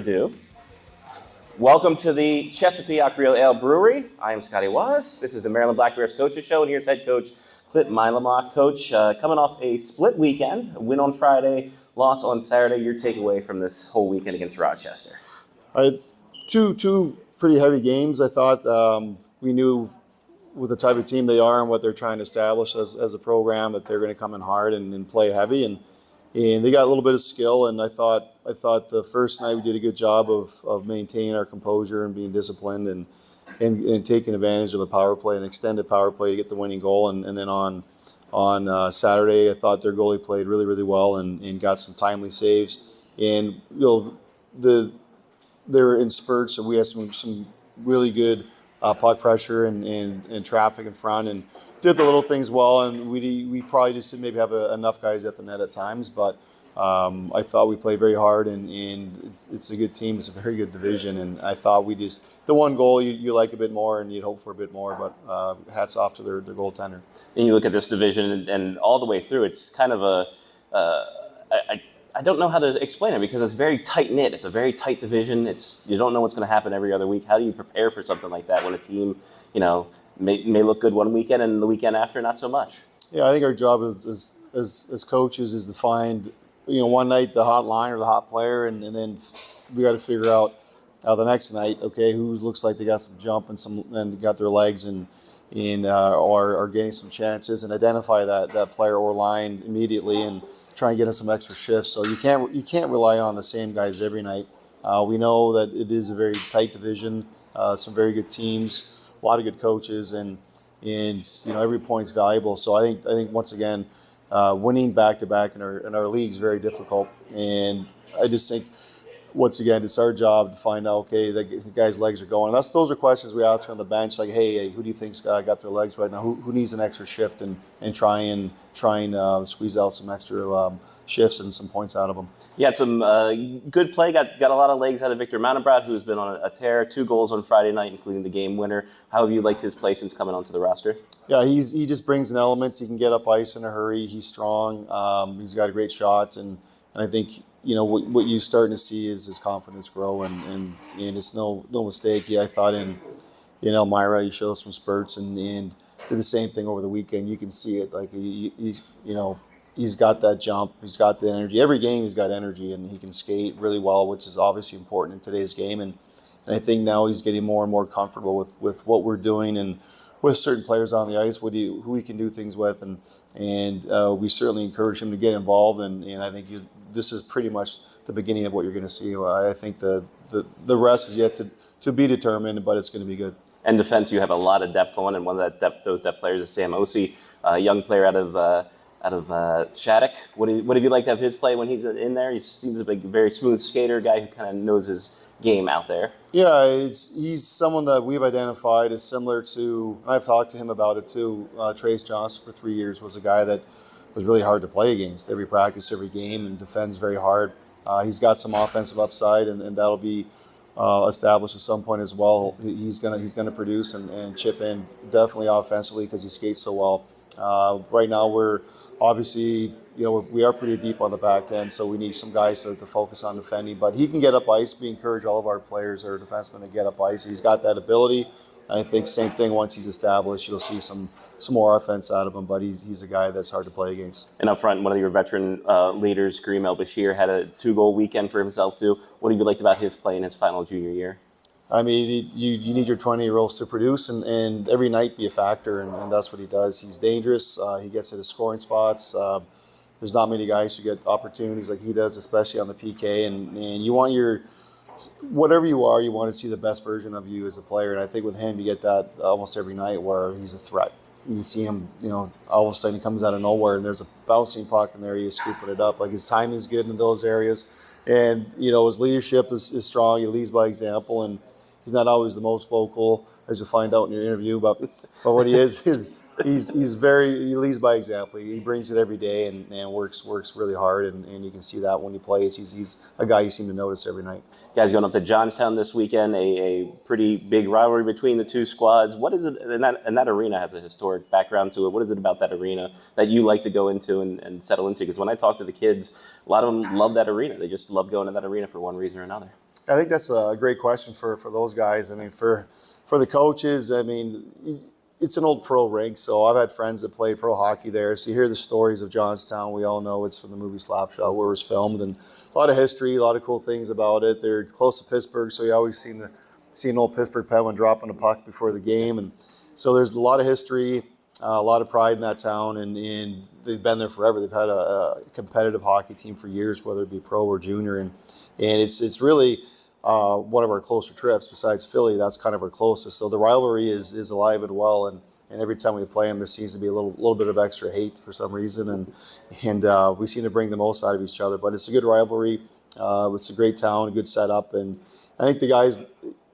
Do. Welcome to the Chesepiooc Real Ale Brewery. I am Scotty Wazz. This is the Maryland Black Bears Coaches Show, and here's head coach Clint Mylymok. Coach, coming off a split weekend, a win on Friday, loss on Saturday. Your takeaway from this whole weekend against Rochester? I had two pretty heavy games. I thought we knew with the type of team they are and what they're trying to establish as a program that they're going to come in hard and play heavy, and they got a little bit of skill. And I thought the first night we did a good job of maintaining our composure and being disciplined and taking advantage of a power play, an extended power play to get the winning goal. And then on Saturday, I thought their goalie played really, really well and got some timely saves. And they're in spurts, and we had some really good puck pressure and traffic in front, and did the little things well. And we probably just didn't maybe have enough guys at the net at times, but I thought we played very hard, and it's a good team. It's a very good division, and I thought the one goal you like a bit more and you'd hope for a bit more, but hats off to their goaltender. And you look at this division and all the way through, it's kind of I don't know how to explain it because it's very tight-knit. It's a very tight division. You don't know what's going to happen every other week. How do you prepare for something like that when a team, may look good one weekend and the weekend after not so much? Yeah, I think our job as coaches is to find, one night the hot line or the hot player, and then we got to figure out the next night, okay, who looks like they got some jump and got their legs and are getting some chances, and identify that player or line immediately and try and get in some extra shifts. So you can't rely on the same guys every night. We know that it is a very tight division, some very good teams, a lot of good coaches, and every point's valuable. So I think once again, winning back to back in our league is very difficult, and I just think once again it's our job to find out, okay, the guy's legs are going. Those are questions we ask on the bench, like, hey, who do you think's got their legs right now? Who needs an extra shift, and try and squeeze out some extra shifts and some points out of them. You had some good play, got a lot of legs out of Victor Mannebratt, who's been on a tear, 2 goals on Friday night, including the game winner. How have you liked his play since coming onto the roster? Yeah, he just brings an element. He can get up ice in a hurry. He's strong. He's got a great shot, and I think what you're starting to see is his confidence grow, and it's no mistake. I thought in Elmira he showed some spurts and did the same thing over the weekend. You can see it, like he's got that jump, he's got the energy. Every game he's got energy, and he can skate really well, which is obviously important in today's game. And I think now he's getting more and more comfortable with what we're doing and with certain players on the ice, who he can do things with, and we certainly encourage him to get involved. And I think this is pretty much the beginning of what you're going to see. I think the rest is yet to be determined, but it's going to be good. And defense, you have a lot of depth on, and one of those depth players is Sam Osei, a young player out of Shattuck. What have you liked of his play when he's in there? He seems like a very smooth skater, guy who kind of knows his game out there. Yeah, he's someone that we've identified as similar to, and I've talked to him about it too, Trace Johnson for 3 years was a guy that was really hard to play against every practice, every game, and defends very hard. He's got some offensive upside, and that'll be established at some point as well. He's gonna produce and chip in definitely offensively because he skates so well. Right now we're obviously, we are pretty deep on the back end, so we need some guys to focus on defending. But he can get up ice. We encourage all of our players, our defensemen, to get up ice. He's got that ability. I think same thing once he's established, you'll see some more offense out of him. But he's a guy that's hard to play against. And up front, one of your veteran leaders, Kareem El-Bashir, had a 2-goal weekend for himself too. What have you liked about his play in his final junior year? I mean, you need your 20-year-olds to produce and every night be a factor, and that's what he does. He's dangerous. He gets to the scoring spots. There's not many guys who get opportunities like he does, especially on the PK. And you want whatever you are, you want to see the best version of you as a player. And I think with him, you get that almost every night where he's a threat. You see him, all of a sudden he comes out of nowhere and there's a bouncing puck in there, he's scooping it up. Like, his timing is good in those areas. And, his leadership is strong. He leads by example, and he's not always the most vocal, as you'll find out in your interview. But what he is he leads by example. He brings it every day and works really hard, and you can see that when he plays. He's a guy you seem to notice every night. Guys going up to Johnstown this weekend, a pretty big rivalry between the two squads. What is it? And that arena has a historic background to it. What is it about that arena that you like to go into and settle into? Because when I talk to the kids, a lot of them love that arena. They just love going to that arena for one reason or another. I think that's a great question for those guys. I mean, for the coaches, I mean, it's an old pro rink, so I've had friends that played pro hockey there. So you hear the stories of Johnstown. We all know it's from the movie Slapshot, where it was filmed, and a lot of history, a lot of cool things about it. They're close to Pittsburgh, so you always see an old Pittsburgh penguin dropping a puck before the game, and so there's a lot of history, a lot of pride in that town, and they've been there forever. They've had a competitive hockey team for years, whether it be pro or junior, and it's really one of our closer trips. Besides Philly, that's kind of our closest. So the rivalry is alive and well, and every time we play them, there seems to be a little bit of extra hate for some reason, and we seem to bring the most out of each other. But it's a good rivalry. It's a great town, a good setup, and I think the guys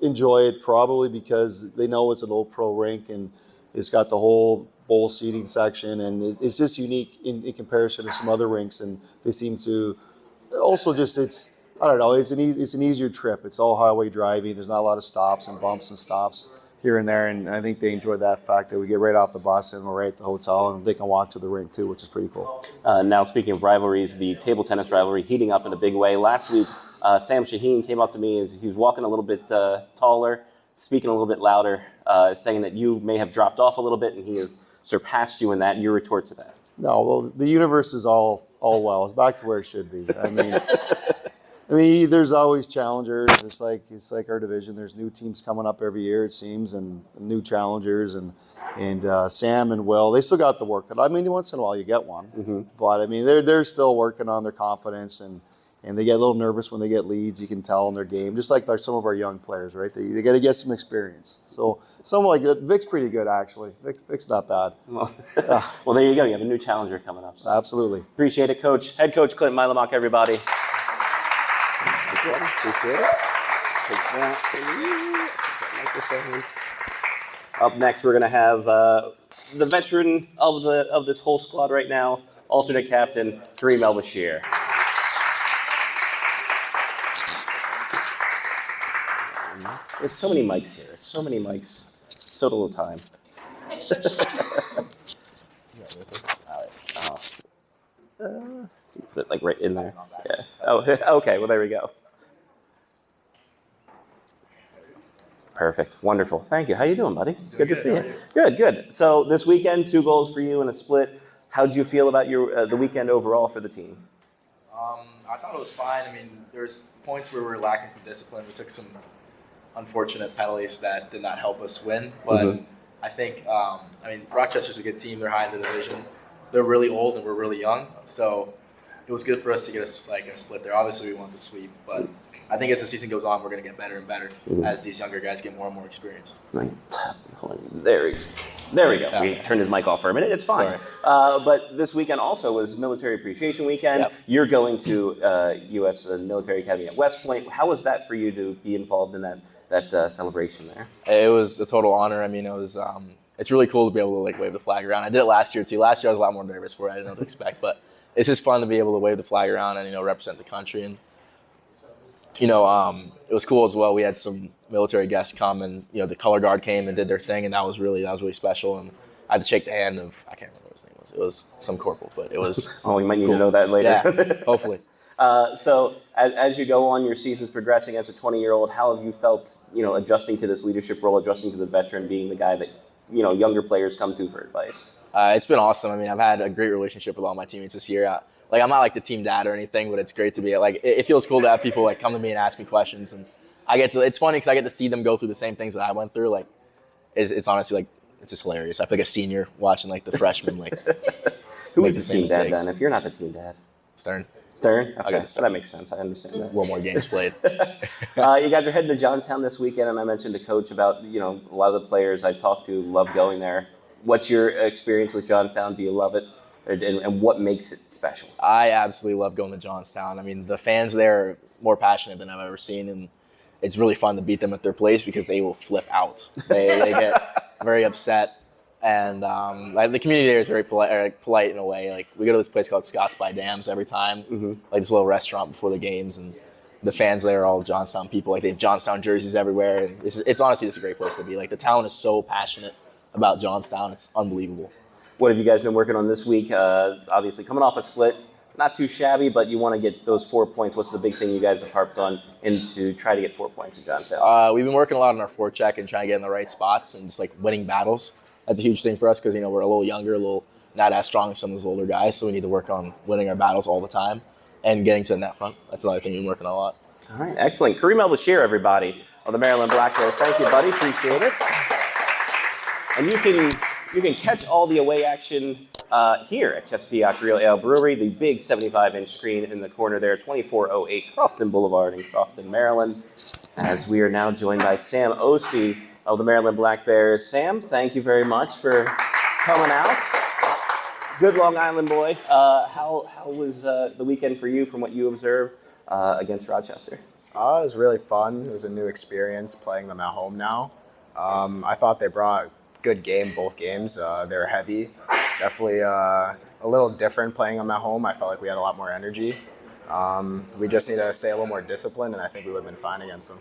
enjoy it probably because they know it's an old pro rink and it's got the whole bowl seating section, and it's just unique in comparison to some other rinks, and they seem to also I don't know, it's an easier trip. It's all highway driving. There's not a lot of stops and bumps and stops here and there, and I think they enjoy that fact that we get right off the bus and we're right at the hotel, and they can walk to the rink too, which is pretty cool. Now, speaking of rivalries, the table tennis rivalry heating up in a big way. Last week, Sam Shaheen came up to me, and he was walking a little bit taller, speaking a little bit louder, saying that you may have dropped off a little bit, and he has surpassed you in that. Your retort to that? No, well, the universe is all well. It's back to where it should be. I mean, there's always challengers. It's like our division. There's new teams coming up every year, it seems, and new challengers. And Sam and Will, they still got the work. I mean, once in a while you get one, but I mean, they're still working on their confidence, and they get a little nervous when they get leads. You can tell in their game, just like some of our young players, right? They got to get some experience. So someone like that, Vic's pretty good actually. Vic's not bad. Well, there you go. You have a new challenger coming up. So. Absolutely. Appreciate it, Coach. Head Coach Clint Mylymok, everybody. Appreciate it. Up next, we're going to have the veteran of this whole squad right now, alternate captain Kareem El-Bashir. There's so many mics here. So many mics. So little time. Put it like right in there. Yes. Oh, okay. Well, there we go. Perfect. Wonderful. Thank you. How you doing, buddy? Good to see you. Good. So this weekend, 2 goals for you and a split. How did you feel about your the weekend overall for the team? I thought it was fine. I mean, there's points where we were lacking some discipline. We took some unfortunate penalties that did not help us win. But I think, Rochester's a good team. They're high in the division. They're really old and we're really young. So it was good for us to get a split there. Obviously, we want the sweep, but I think as the season goes on, we're going to get better and better as these younger guys get more and more experience. There we go. We turned his mic off for a minute. It's fine. But this weekend also was Military Appreciation Weekend. Yep. You're going to U.S. Military Academy at West Point. How was that for you to be involved in that celebration there? It was a total honor. I mean, it was. It's really cool to be able to wave the flag around. I did it last year too. Last year I was a lot more nervous for it. I didn't know what to expect, but it's just fun to be able to wave the flag around and represent the country. And it was cool as well. We had some military guests come, and the color guard came and did their thing, and that was really special. And I had to shake the hand of, I can't remember what his name was. It was some corporal, but it was. Oh, we might need to know that later. Yeah, hopefully. So as you go on, your season's progressing as a 20-year-old. How have you felt, adjusting to this leadership role, adjusting to the veteran, being the guy that younger players come to for advice? It's been awesome. I mean, I've had a great relationship with all my teammates this year. I'm not the team dad or anything, but it's great to be it feels cool to have people come to me and ask me questions, and it's funny because I get to see them go through the same things that I went through. It's honestly it's just hilarious. I feel like a senior watching the freshmen Who is the team dad then? If you're not the team dad, Stern. Okay, so that makes sense. I understand that. One more games played. You guys are heading to Johnstown this weekend, and I mentioned to Coach about a lot of the players I talked to love going there. What's your experience with Johnstown? Do you love it? And what makes it special? I absolutely love going to Johnstown. I mean, the fans there are more passionate than I've ever seen, and it's really fun to beat them at their place because they will flip out. They get very upset, and the community there is very polite in a way. We go to this place called Scott's by Dams every time, this little restaurant before the games, and the fans there are all Johnstown people. They have Johnstown jerseys everywhere, and it's honestly just a great place to be. The town is so passionate about Johnstown. It's unbelievable. What have you guys been working on this week? Obviously, coming off a split, not too shabby, but you want to get those 4 points. What's the big thing you guys have harped on to try to get 4 points in Johnstown? We've been working a lot on our forecheck and trying to get in the right spots and just like winning battles. That's a huge thing for us because, we're a little younger, a little not as strong as some of those older guys, so we need to work on winning our battles all the time and getting to the net front. That's another thing we've been working on a lot. All right, excellent. Kareem El-Bashir, everybody, of the Maryland Black Bears. Thank you, buddy. Appreciate it. And you can catch all the away action here at Chesepiooc Real Ale Brewery, the big 75-inch screen in the corner there, 2408 Crofton Boulevard in Crofton, Maryland, as we are now joined by Sam Osei of the Maryland Black Bears. Sam, thank you very much for coming out. Good Long Island boy. How was the weekend for you from what you observed against Rochester? It was really fun. It was a new experience playing them at home now. I thought they brought good game both games. They were heavy. Definitely a little different playing them at home. I felt like we had a lot more energy. We just need to stay a little more disciplined, and I think we would have been fine against them.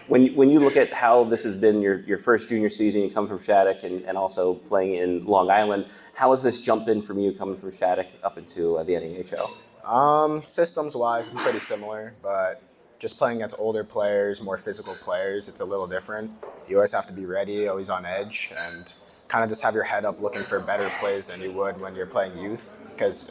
When you look at how this has been your first junior season, you come from Shattuck and also playing in Long Island, how has this jumped in from you coming from Shattuck up into the NAHL? Systems-wise, it's pretty similar, but just playing against older players, more physical players, it's a little different. You always have to be ready, always on edge, and kind of just have your head up looking for better plays than you would when you're playing youth, because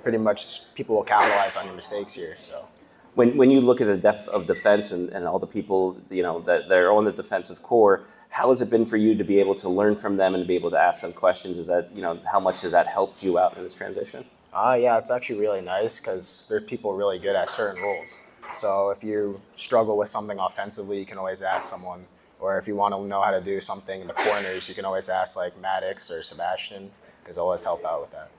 pretty much people will capitalize on your mistakes here. So. When you look at the depth of defense and all the people that are on the defensive core, how has it been for you to be able to learn from them and to be able to ask them questions? Is that how much has that helped you out in this transition? Yeah, it's actually really nice because there's people really good at certain roles. So if you struggle with something offensively, you can always ask someone. Or if you want to know how to do something in the corners, you can always ask like Maddox or Sebastian, because they'll always help out with that.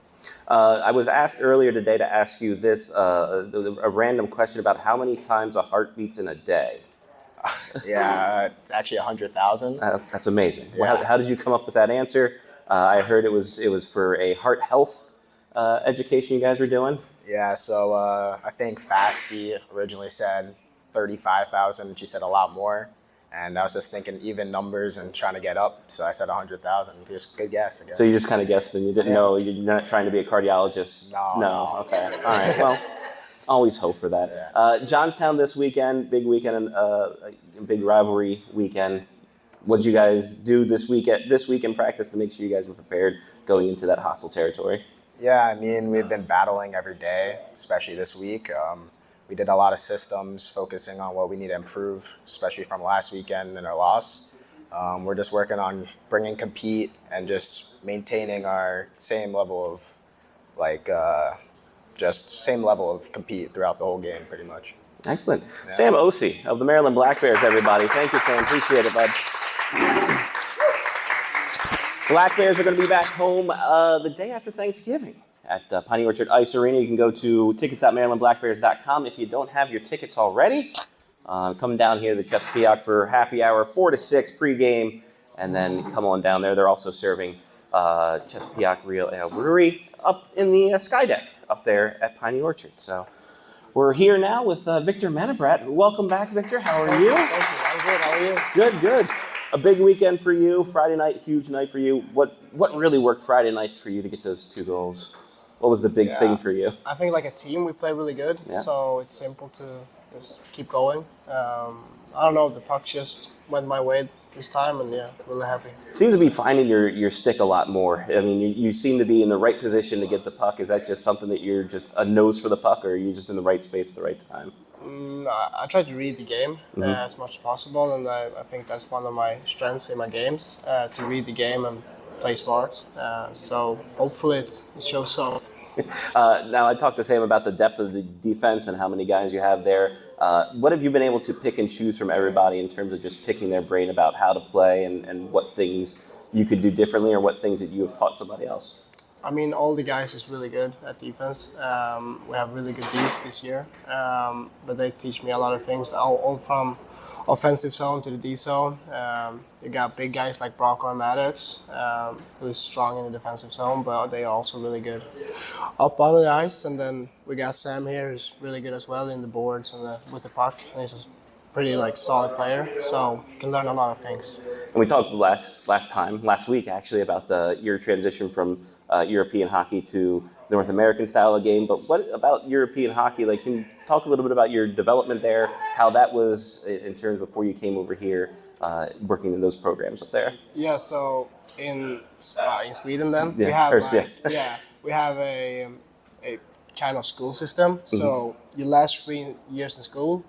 I was asked earlier today to ask you this, a random question about how many times a heart beats in a day. Yeah, it's actually 100,000. That's amazing. Yeah. How did you come up with that answer? I heard it was for a heart health education you guys were doing. Yeah, so I think Fasty originally said 35,000. She said a lot more. And I was just thinking even numbers and trying to get up. So I said 100,000. Just good guess, I guess. So you just kind of guessed and you didn't know, you're not trying to be a cardiologist? No. Okay. All right. Well, always hope for that. Yeah. Johnstown this weekend, big weekend, big rivalry weekend. What did you guys do this week in practice to make sure you guys were prepared going into that hostile territory? Yeah, I mean, we've been battling every day, especially this week. We did a lot of systems, focusing on what we need to improve, especially from last weekend and our loss. We're just working on bringing compete and just maintaining our same level of, same level of compete throughout the whole game, pretty much. Excellent. Yeah. Sam Osei of the Maryland Black Bears, everybody. Thank you, Sam. Appreciate it, bud. Black Bears are going to be back home the day after Thanksgiving at Piney Orchard Ice Arena. You can go to tickets.marylandblackbears.com if you don't have your tickets already. Come down here to the Chesepiooc for happy hour, 4 to 6 pregame, and then come on down there. They're also serving Chesepiooc Real Ale Brewery up in the Sky Deck up there at Piney Orchard. So we're here now with Victor Mannebratt. Welcome back, Victor. How are you? Thank you. I'm good. How are you? Good. A big weekend for you. Friday night, huge night for you. What really worked Friday nights for you to get those 2 goals? What was the big thing for you? I think like a team, we play really good. Yeah. So it's simple to just keep going. I don't know, the puck just went my way this time, and really happy. Seems to be finding your stick a lot more. I mean, you seem to be in the right position to get the puck. Is that just something that you're just a nose for the puck, or are you just in the right space at the right time? I try to read the game as much as possible, and I think that's one of my strengths in my games, to read the game and play smart. So hopefully it shows off. Now, I talked to Sam about the depth of the defense and how many guys you have there. What have you been able to pick and choose from everybody in terms of just picking their brain about how to play and what things you could do differently or what things that you have taught somebody else? I mean, all the guys is really good at defense. We have really good Ds this year, but they teach me a lot of things, all from offensive zone to the D zone. You got big guys like Brock or Maddox, who is strong in the defensive zone, but they are also really good up on the ice. And then we got Sam here, who's really good as well in the boards and with the puck. And he's a pretty solid player, so you can learn a lot of things. And we talked last week actually about your transition from European hockey to North American style of game. But what about European hockey? Like, can you talk a little bit about your development there, how that was in terms before you came over here, working in those programs up there? Yeah, so in Sweden then Yeah, we have yeah. we have a kind of school system. So you last 3 years in school,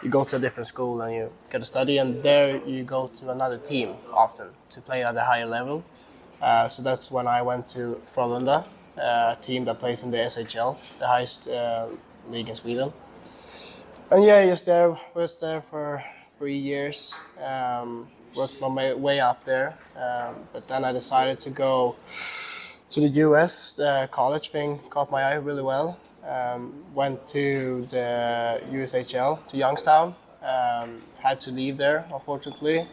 you go to a different school and you get to study, and there you go to another team often to play at a higher level. So that's when I went to Frölunda, a team that plays in the SHL, the highest league in Sweden. And yeah, was there for 3 years. Worked my way up there, but then I decided to go to the US. The college thing caught my eye really well. Went to the USHL, to Youngstown. Had to leave there, unfortunately,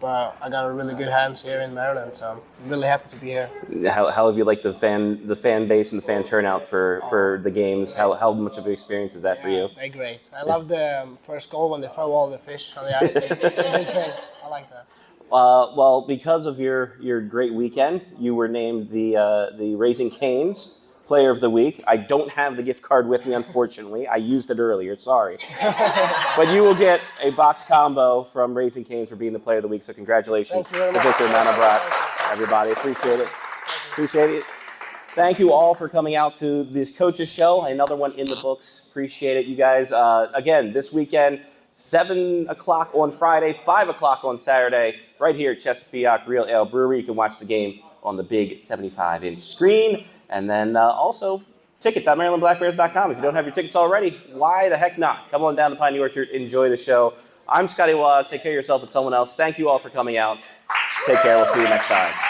but I got a really good hands here in Maryland, so I'm really happy to be here. How have you liked the fan base and the fan turnout for the games? How much of an experience is that for you? They're great. I love the first goal when they throw all the fish on the ice. It's a good thing. I like that. Well, because of your great weekend, you were named the Raising Cane's Player of the Week. I don't have the gift card with me, unfortunately. I used it earlier, sorry. But you will get a box combo from Raising Cane's for being the Player of the Week, so congratulations to Victor Mannebratt, everybody. Appreciate it. Appreciate it. Thank you all for coming out to this Coaches Show. Another one in the books. Appreciate it, you guys. Again, this weekend, 7 o'clock on Friday, 5 o'clock on Saturday, right here at Chesepiooc Real Ale Brewery. You can watch the game on the big 75-inch screen. And then also, ticket.marylandblackbears.com. If you don't have your tickets already, why the heck not? Come on down to Piney Orchard. Enjoy the show. I'm Scotty Wazz. Take care of yourself and someone else. Thank you all for coming out. Take care. We'll see you next time.